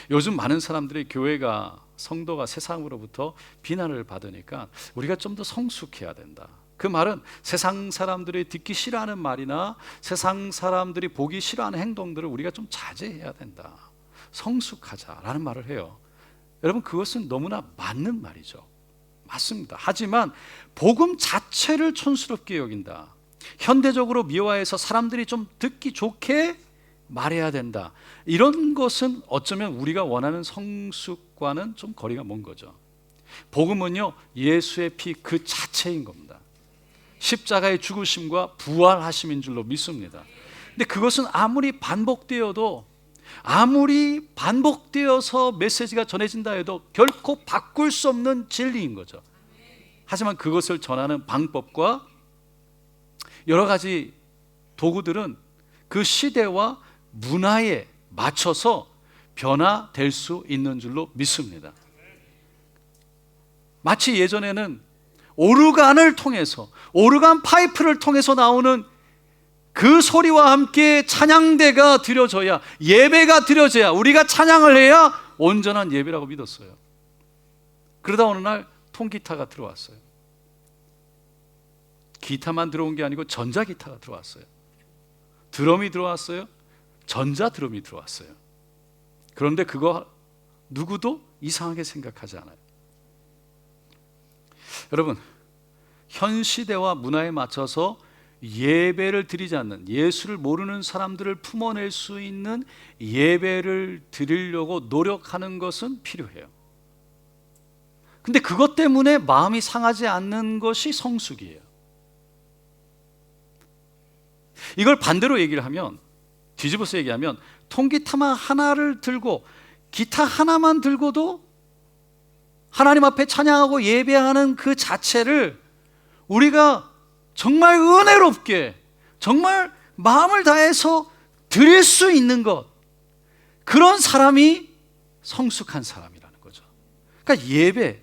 요즘 많은 사람들이 교회가, 성도가 세상으로부터 비난을 받으니까 우리가 좀 더 성숙해야 된다. 그 말은 세상 사람들이 듣기 싫어하는 말이나 세상 사람들이 보기 싫어하는 행동들을 우리가 좀 자제해야 된다, 성숙하자라는 말을 해요. 여러분, 그것은 너무나 맞는 말이죠. 맞습니다. 하지만 복음 자체를 촌스럽게 여긴다, 현대적으로 미화해서 사람들이 좀 듣기 좋게 말해야 된다, 이런 것은 어쩌면 우리가 원하는 성숙과는 좀 거리가 먼 거죠. 복음은요, 예수의 피 그 자체인 겁니다. 십자가의 죽으심과 부활하심인 줄로 믿습니다. 근데 그것은 아무리 반복되어서 메시지가 전해진다 해도 결코 바꿀 수 없는 진리인 거죠. 하지만 그것을 전하는 방법과 여러 가지 도구들은 그 시대와 문화에 맞춰서 변화될 수 있는 줄로 믿습니다. 마치 예전에는 오르간을 통해서, 오르간 파이프를 통해서 나오는 그 소리와 함께 찬양대가 드려져야, 예배가 드려져야, 우리가 찬양을 해야 온전한 예배라고 믿었어요. 그러다 어느 날 통기타가 들어왔어요. 기타만 들어온 게 아니고 전자기타가 들어왔어요. 드럼이 들어왔어요. 전자 드럼이 들어왔어요. 그런데 그거 누구도 이상하게 생각하지 않아요. 여러분, 현 시대와 문화에 맞춰서 예배를 드리지 않는, 예수를 모르는 사람들을 품어낼 수 있는 예배를 드리려고 노력하는 것은 필요해요. 근데 그것 때문에 마음이 상하지 않는 것이 성숙이에요. 이걸 반대로 얘기를 하면, 뒤집어서 얘기하면, 통기타만 하나를 들고 기타 하나만 들고도 하나님 앞에 찬양하고 예배하는 그 자체를 우리가 정말 은혜롭게, 정말 마음을 다해서 드릴 수 있는 것, 그런 사람이 성숙한 사람이라는 거죠. 그러니까 예배,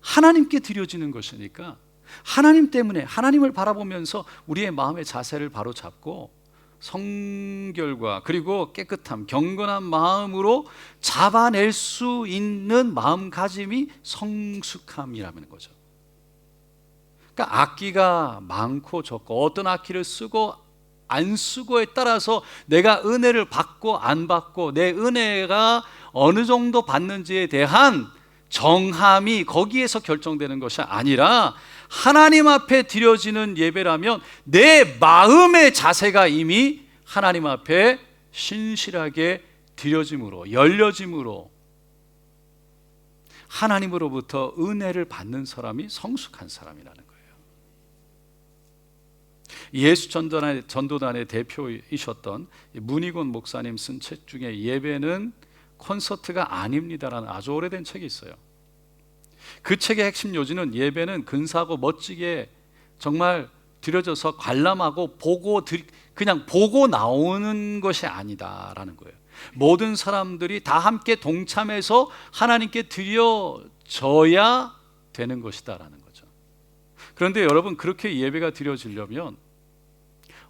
하나님께 드려지는 것이니까 하나님 때문에, 하나님을 바라보면서 우리의 마음의 자세를 바로 잡고 성결과 그리고 깨끗함, 경건한 마음으로 잡아낼 수 있는 마음가짐이 성숙함이라는 거죠. 그러니까 악기가 많고 적고, 어떤 악기를 쓰고 안 쓰고에 따라서 내가 은혜를 받고 안 받고, 내 은혜가 어느 정도 받는지에 대한 정함이 거기에서 결정되는 것이 아니라, 하나님 앞에 드려지는 예배라면 내 마음의 자세가 이미 하나님 앞에 신실하게 드려짐으로, 열려짐으로 하나님으로부터 은혜를 받는 사람이 성숙한 사람이라는 거예요. 예수 전도단의 대표이셨던 문희곤 목사님 쓴 책 중에 예배는 콘서트가 아닙니다라는 아주 오래된 책이 있어요. 그 책의 핵심 요지는 예배는 근사하고 멋지게 정말 드려져서 관람하고 그냥 보고 나오는 것이 아니다라는 거예요. 모든 사람들이 다 함께 동참해서 하나님께 드려져야 되는 것이다라는 거죠. 그런데 여러분, 그렇게 예배가 드려지려면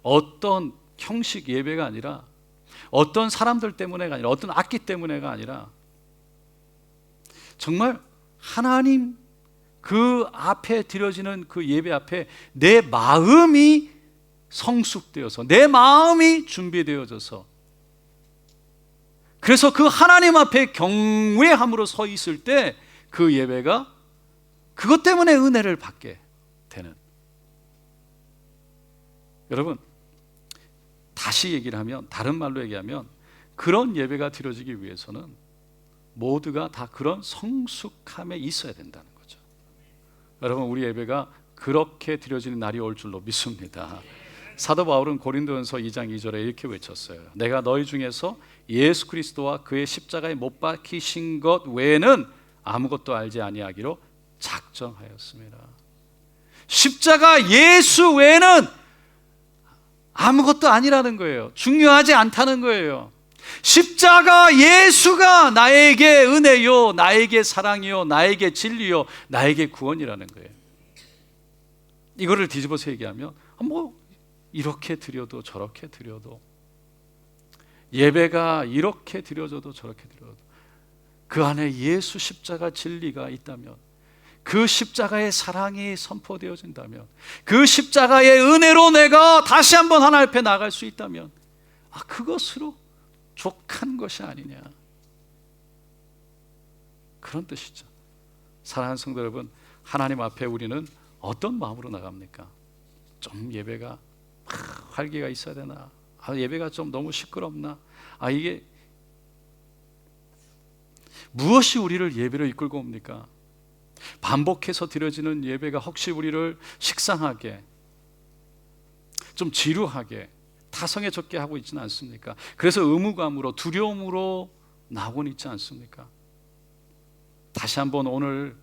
어떤 형식 예배가 아니라, 어떤 사람들 때문에가 아니라, 어떤 악기 때문에가 아니라, 정말 하나님 그 앞에 드려지는 그 예배 앞에 내 마음이 성숙되어서, 내 마음이 준비되어져서, 그래서 그 하나님 앞에 경외함으로 서 있을 때 그 예배가 그것 때문에 은혜를 받게 되는. 여러분, 다시 얘기를 하면, 다른 말로 얘기하면, 그런 예배가 드려지기 위해서는 모두가 다 그런 성숙함에 있어야 된다는 거죠. 여러분, 우리 예배가 그렇게 드려지는 날이 올 줄로 믿습니다. 사도 바울은 고린도전서 2장 2절에 이렇게 외쳤어요. 내가 너희 중에서 예수 그리스도와 그의 십자가에 못 박히신 것 외에는 아무것도 알지 아니하기로 작정하였습니다. 십자가 예수 외에는 아무것도 아니라는 거예요. 중요하지 않다는 거예요. 십자가 예수가 나에게 은혜요, 나에게 사랑이요, 나에게 진리요, 나에게 구원이라는 거예요. 이거를 뒤집어서 얘기하면, 뭐 이렇게 드려도 저렇게 드려도, 예배가 이렇게 드려져도 저렇게 드려도, 그 안에 예수 십자가 진리가 있다면, 그 십자가의 사랑이 선포되어진다면, 그 십자가의 은혜로 내가 다시 한번 하나님 앞에 나갈 수 있다면, 그것으로 족한 것이 아니냐, 그런 뜻이죠. 사랑하는 성도 여러분, 하나님 앞에 우리는 어떤 마음으로 나갑니까? 좀 예배가 활기가 있어야 되나? 예배가 좀 너무 시끄럽나? 이게 무엇이 우리를 예배로 이끌고 옵니까? 반복해서 드려지는 예배가 혹시 우리를 식상하게, 좀 지루하게, 타성해졌게 하고 있지는 않습니까? 그래서 의무감으로, 두려움으로 나오곤 있지 않습니까? 다시 한번 오늘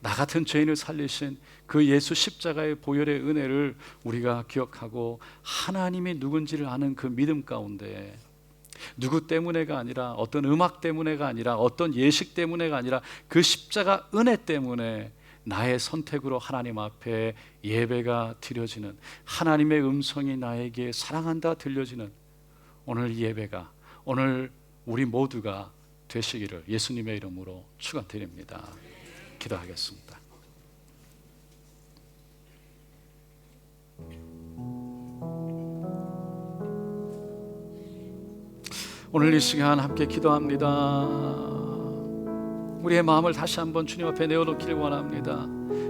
나 같은 죄인을 살리신 그 예수 십자가의 보혈의 은혜를 우리가 기억하고, 하나님이 누군지를 아는 그 믿음 가운데, 누구 때문에가 아니라, 어떤 음악 때문에가 아니라, 어떤 예식 때문에가 아니라, 그 십자가 은혜 때문에 나의 선택으로 하나님 앞에 예배가 드려지는, 하나님의 음성이 나에게 사랑한다 들려지는 오늘 예배가, 오늘 우리 모두가 되시기를 예수님의 이름으로 축원드립니다. 기도하겠습니다. 오늘 이 시간 함께 기도합니다. 우리의 마음을 다시 한번 주님 앞에 내어놓기를 원합니다.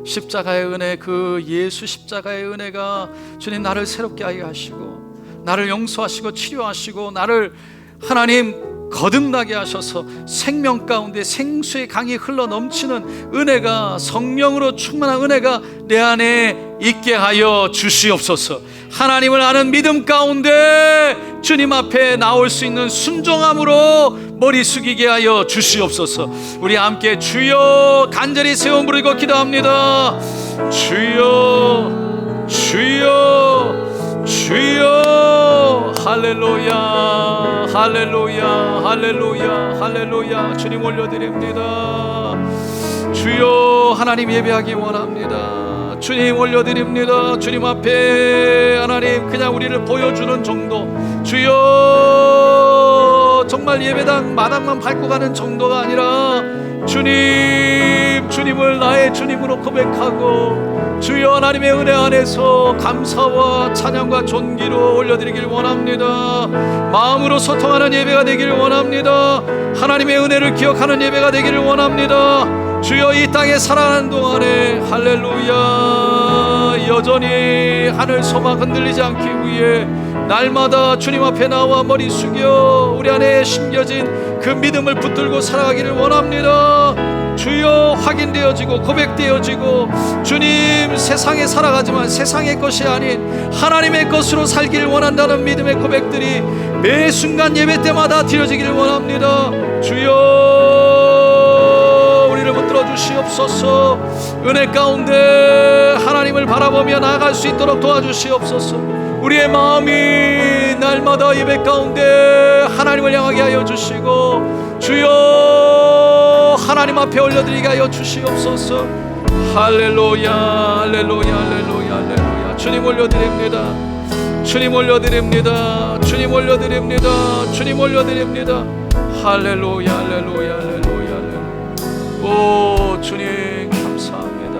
십자가의 은혜, 그 예수 십자가의 은혜가 주님 나를 새롭게 하게 하시고, 나를 용서하시고 치료하시고, 나를 하나님 거듭나게 하셔서 생명 가운데 생수의 강이 흘러 넘치는 은혜가, 성령으로 충만한 은혜가 내 안에 있게 하여 주시옵소서. 하나님을 아는 믿음 가운데 주님 앞에 나올 수 있는 순종함으로 머리 숙이게 하여 주시옵소서. 우리 함께 주여 간절히 세워 부르고 기도합니다. 주여 주여 주여. 할렐루야 할렐루야 할렐루야 할렐루야. 주님 올려드립니다. 주여 하나님 예배하기 원합니다. 주님 올려드립니다. 주님 앞에 하나님 그냥 우리를 보여주는 정도, 주여 정말 예배당 마당만 밟고 가는 정도가 아니라 주님, 주님을 나의 주님으로 고백하고 주여 하나님의 은혜 안에서 감사와 찬양과 존귀로 올려드리길 원합니다. 마음으로 소통하는 예배가 되기를 원합니다. 하나님의 은혜를 기억하는 예배가 되기를 원합니다. 주여 이 땅에 살아가는 동안에 할렐루야 여전히 하늘 소망 흔들리지 않기 위해 날마다 주님 앞에 나와 머리 숙여 우리 안에 심겨진 그 믿음을 붙들고 살아가기를 원합니다. 주여 확인되어지고 고백되어지고 주님 세상에 살아가지만 세상의 것이 아닌 하나님의 것으로 살기를 원한다는 믿음의 고백들이 매 순간 예배 때마다 드려지기를 원합니다. 주여 우리를 붙들어 주시옵소서. 은혜 가운데 하나님을 바라보며 나아갈 수 있도록 도와주시옵소서. 우리의 마음이 날마다 예배 가운데 하나님을 향하게 하여 주시고 주여 하나님 앞에 올려드리게 하여 주시옵소서. 할렐루야 할렐루야 할렐루야 할렐루야. 주님 올려드립니다. 주님 올려드립니다. 주님 올려드립니다. 주님 올려드립니다. 할렐루야 할렐루야 할렐루야 할렐루야. 오 주님 감사합니다.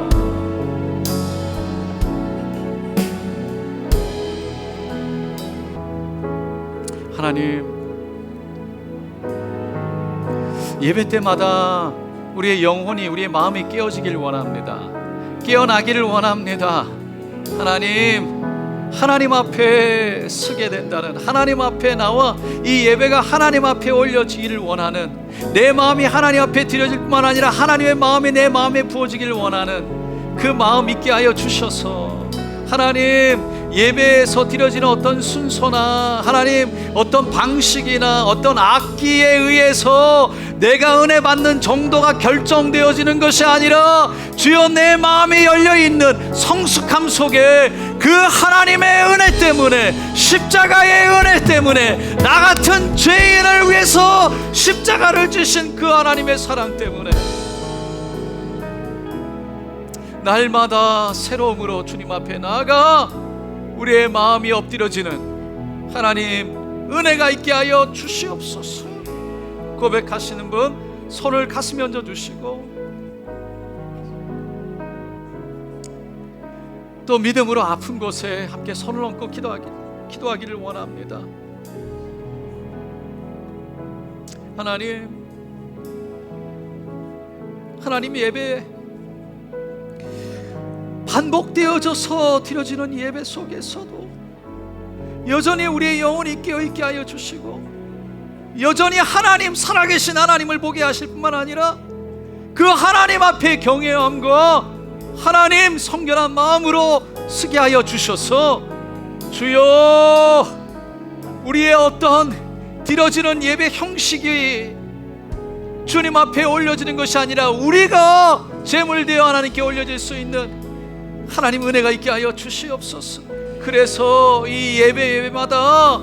하나님 예배 때마다 우리의 영혼이 우리의 마음이 깨어지길 원합니다. 깨어나기를 원합니다. 하나님 앞에 서게 된다는, 하나님 앞에 나와 이 예배가 하나님 앞에 올려지기를 원하는, 내 마음이 하나님 앞에 드려질 뿐만 아니라 하나님의 마음이 내 마음에 부어지기를 원하는 그 마음 있게 하여 주셔서 하나님 예배에서 드려지는 어떤 순서나 하나님 어떤 방식이나 어떤 악기에 의해서 내가 은혜 받는 정도가 결정되어지는 것이 아니라 주여 내 마음이 열려있는 성숙함 속에 그 하나님의 은혜 때문에, 십자가의 은혜 때문에, 나 같은 죄인을 위해서 십자가를 지신 그 하나님의 사랑 때문에 날마다 새로움으로 주님 앞에 나아가 우리의 마음이 엎드려지는 하나님 은혜가 있게 하여 주시옵소서. 고백하시는 분 손을 가슴에 얹어 주시고 또 믿음으로 아픈 곳에 함께 손을 얹고 기도하기를 원합니다. 하나님 예배 반복되어져서 드려지는 예배 속에서도 여전히 우리의 영혼이 깨어있게 하여 주시고 여전히 하나님 살아계신 하나님을 보게 하실 뿐만 아니라 그 하나님 앞에 경외함과 하나님 성결한 마음으로 서게 하여 주셔서 주여 우리의 어떤 드려지는 예배 형식이 주님 앞에 올려지는 것이 아니라 우리가 제물되어 하나님께 올려질 수 있는 하나님 은혜가 있게 하여 주시옵소서. 그래서 이 예배마다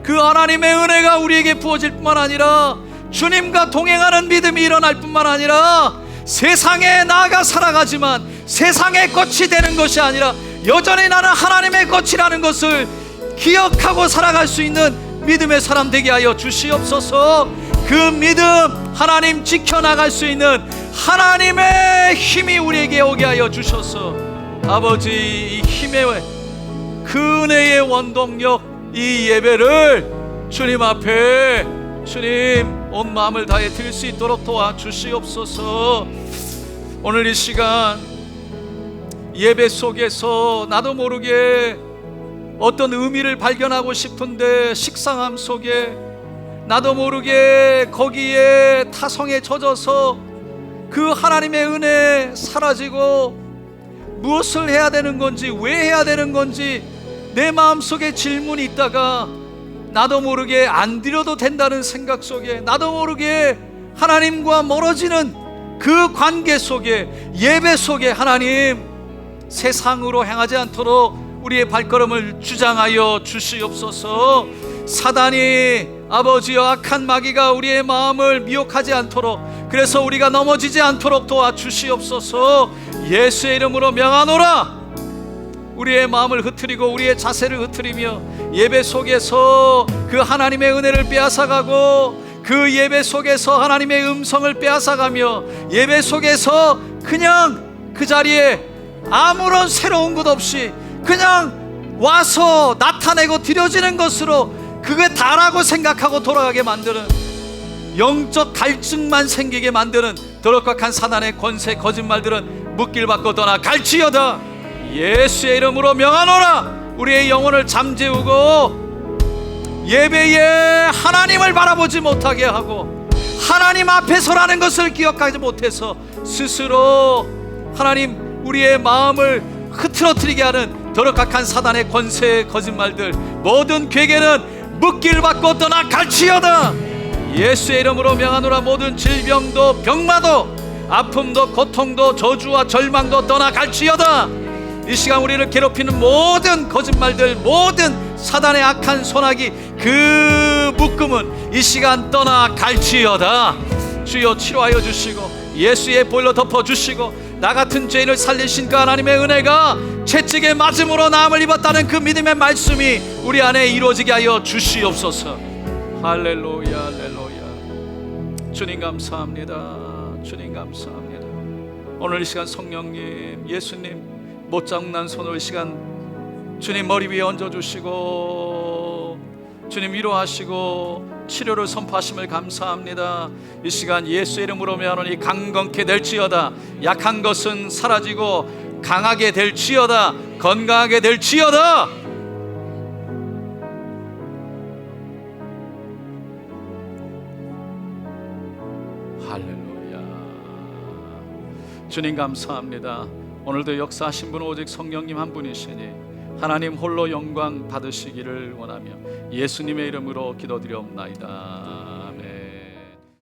그 하나님의 은혜가 우리에게 부어질 뿐만 아니라 주님과 동행하는 믿음이 일어날 뿐만 아니라 세상에 나아가 살아가지만 세상의 것이 되는 것이 아니라 여전히 나는 하나님의 것이라는 것을 기억하고 살아갈 수 있는 믿음의 사람 되게 하여 주시옵소서. 그 믿음, 하나님 지켜나갈 수 있는 하나님의 힘이 우리에게 오게 하여 주셔서 아버지, 이 힘의 그 은혜의 원동력, 이 예배를 주님 앞에 주님 온 마음을 다해 드릴 수 있도록 도와주시옵소서. 오늘 이 시간 예배 속에서 나도 모르게 어떤 의미를 발견하고 싶은데 식상함 속에 나도 모르게 거기에 타성에 젖어서 그 하나님의 은혜 사라지고 무엇을 해야 되는 건지, 왜 해야 되는 건지 내 마음속에 질문이 있다가 나도 모르게 안 드려도 된다는 생각 속에 나도 모르게 하나님과 멀어지는 그 관계 속에, 예배 속에 하나님 세상으로 향하지 않도록 우리의 발걸음을 주장하여 주시옵소서. 사단이 아버지여 악한 마귀가 우리의 마음을 미혹하지 않도록, 그래서 우리가 넘어지지 않도록 도와주시옵소서. 예수의 이름으로 명하노라. 우리의 마음을 흐트리고 우리의 자세를 흐트리며 예배 속에서 그 하나님의 은혜를 빼앗아가고 그 예배 속에서 하나님의 음성을 빼앗아가며 예배 속에서 그냥 그 자리에 아무런 새로운 것 없이 그냥 와서 나타내고 드려지는 것으로 그게 다라고 생각하고 돌아가게 만드는, 영적 갈증만 생기게 만드는 더럽각한 사단의 권세, 거짓말들은 묵길 받고 떠나 갈지어다. 예수의 이름으로 명하노라. 우리의 영혼을 잠재우고 예배에 하나님을 바라보지 못하게 하고 하나님 앞에서라는 것을 기억하지 못해서 스스로 하나님 우리의 마음을 흐트러뜨리게 하는 더럽각한 사단의 권세, 거짓말들, 모든 괴계는 묵길 받고 떠나 갈지어다. 예수의 이름으로 명하노라. 모든 질병도 병마도 아픔도 고통도 저주와 절망도 떠나 갈지어다. 이 시간 우리를 괴롭히는 모든 거짓말들, 모든 사단의 악한 손아귀, 그 묶음은 이 시간 떠나 갈지어다. 주여 치료하여 주시고 예수의 보혈로 덮어주시고 나 같은 죄인을 살리신 그 하나님의 은혜가 채찍에 맞음으로 나음을 입었다는 그 믿음의 말씀이 우리 안에 이루어지게 하여 주시옵소서. 할렐루야, 할렐루야. 주님 감사합니다. 주님 감사합니다. 오늘 이 시간 성령님, 예수님 못장난 손을 이 시간 주님 머리 위에 얹어주시고 주님 위로하시고 치료를 선포하심을 감사합니다. 이 시간 예수의 이름으로 명하노니 강건케 될지어다. 약한 것은 사라지고 강하게 될지어다. 건강하게 될지어다. 할렐루야. 주님 감사합니다. 오늘도 역사하신 분은 오직 성령님 한 분이시니 하나님 홀로 영광 받으시기를 원하며 예수님의 이름으로 기도드리옵나이다. 아멘.